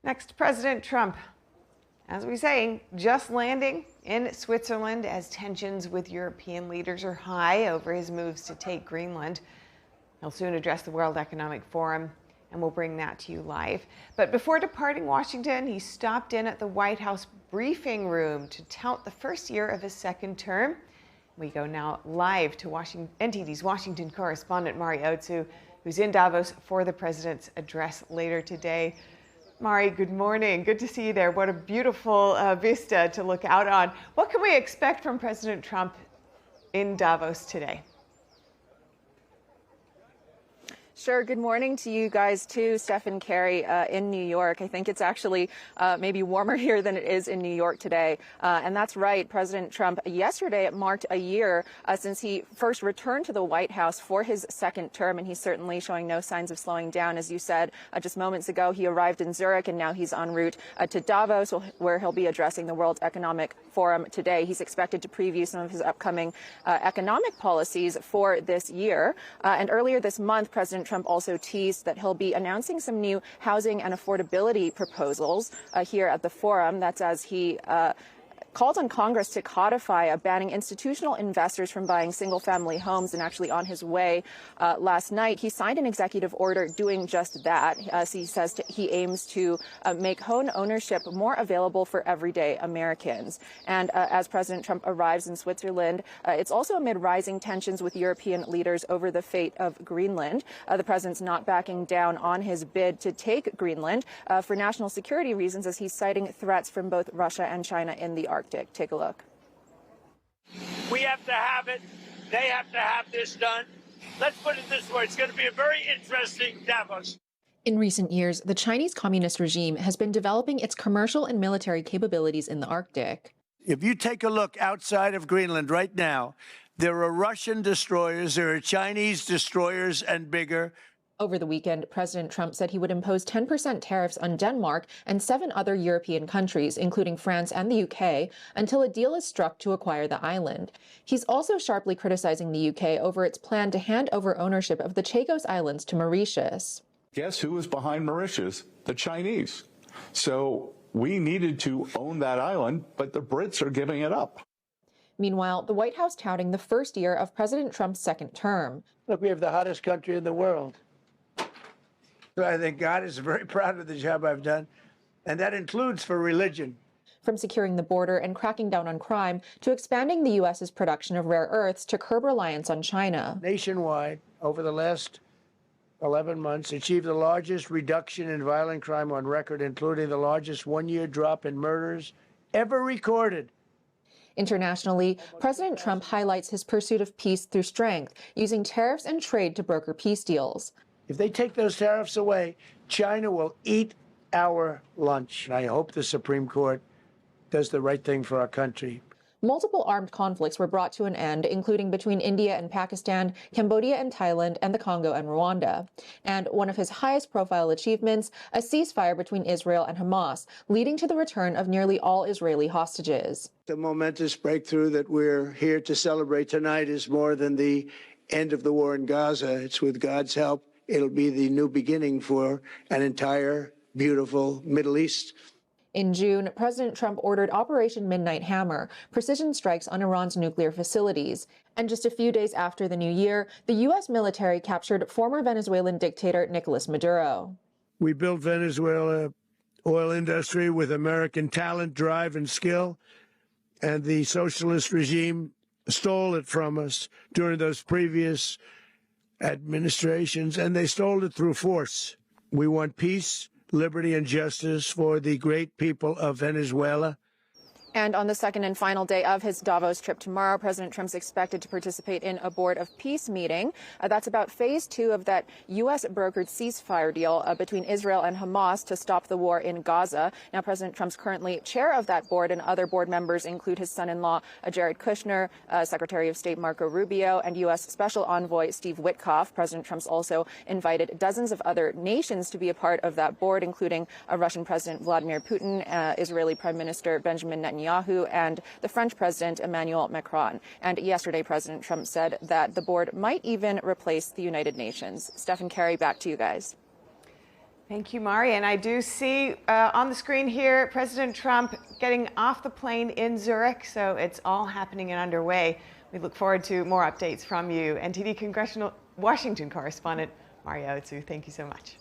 Next, President Trump, as we say, just landing in Switzerland as tensions with European leaders are high over his moves to take Greenland. He'll soon address the World Economic Forum, and we'll bring that to you live. But before departing Washington, he stopped in at the White House briefing room to tout the first year of his second term. We go now live to NTD's Washington correspondent Mari Otsu, who's in Davos for the president's address later today. Mari, good morning. Good to see you there. What a beautiful vista to look out on. What can we expect from President Trump in Davos today? Sure. Good morning to you guys, too, Steph and Carrie, in New York. I think it's actually maybe warmer here than it is in New York today. And that's right. President Trump, yesterday, it marked a year since he first returned to the White House for his second term. And he's certainly showing no signs of slowing down. As you said just moments ago, he arrived in Zurich and now he's en route to Davos, where he'll be addressing the World Economic Forum today. He's expected to preview some of his upcoming economic policies for this year. And earlier this month, President Trump also teased that he'll be announcing some new housing and affordability proposals here at the forum. That's as he called on Congress to codify banning institutional investors from buying single-family homes. And actually on his way last night, he signed an executive order doing just that. He says he aims to make home ownership more available for everyday Americans. And as President Trump arrives in Switzerland, it's also amid rising tensions with European leaders over the fate of Greenland. The president's not backing down on his bid to take Greenland for national security reasons, as he's citing threats from both Russia and China in the Arctic. Take a look. We have to have it. They have to have this done. Let's put it this way. It's going to be a very interesting Davos. In recent years, the Chinese Communist regime has been developing its commercial and military capabilities in the Arctic. If you take a look outside of Greenland right now, there are Russian destroyers, there are Chinese destroyers and bigger. Over the weekend, President Trump said he would impose 10% tariffs on Denmark and 7 other European countries, including France and the UK, until a deal is struck to acquire the island. He's also sharply criticizing the UK over its plan to hand over ownership of the Chagos Islands to Mauritius. Guess who was behind Mauritius? The Chinese. So we needed to own that island, but the Brits are giving it up. Meanwhile, the White House touting the first year of President Trump's second term. Look, we have the hottest country in the world. So I think God is very proud of the job I've done, and that includes for religion. From securing the border and cracking down on crime to expanding the U.S.'s production of rare earths to curb reliance on China. Nationwide, over the last 11 months, achieved the largest reduction in violent crime on record, including the largest one-year drop in murders ever recorded. Internationally, President Trump highlights his pursuit of peace through strength, using tariffs and trade to broker peace deals. If they take those tariffs away, China will eat our lunch. And I hope the Supreme Court does the right thing for our country. Multiple armed conflicts were brought to an end, including between India and Pakistan, Cambodia and Thailand, and the Congo and Rwanda. And one of his highest profile achievements, a ceasefire between Israel and Hamas, leading to the return of nearly all Israeli hostages. The momentous breakthrough that we're here to celebrate tonight is more than the end of the war in Gaza. It's with God's help. It'll be the new beginning for an entire beautiful Middle East. In June, President Trump ordered Operation Midnight Hammer, precision strikes on Iran's nuclear facilities. And just a few days after the new year, the U.S. military captured former Venezuelan dictator Nicolas Maduro. We built Venezuela oil industry with American talent, drive, and skill, and the socialist regime stole it from us during those previous administrations, and they stole it through force. We want peace, liberty, and justice for the great people of Venezuela. And on the second and final day of his Davos trip tomorrow, President Trump's expected to participate in a Board of Peace meeting. That's about phase 2 of that U.S.-brokered ceasefire deal between Israel and Hamas to stop the war in Gaza. Now, President Trump's currently chair of that board, and other board members include his son-in-law, Jared Kushner, Secretary of State Marco Rubio, and U.S. Special Envoy Steve Witkoff. President Trump's also invited dozens of other nations to be a part of that board, including Russian President Vladimir Putin, Israeli Prime Minister Benjamin Netanyahu, and the French President Emmanuel Macron. And yesterday, President Trump said that the board might even replace the United Nations. Steph and Carrie, back to you guys. Thank you, Mari. And I do see on the screen here President Trump getting off the plane in Zurich. So it's all happening and underway. We look forward to more updates from you. NTD Congressional Washington correspondent Mario Otsu, thank you so much.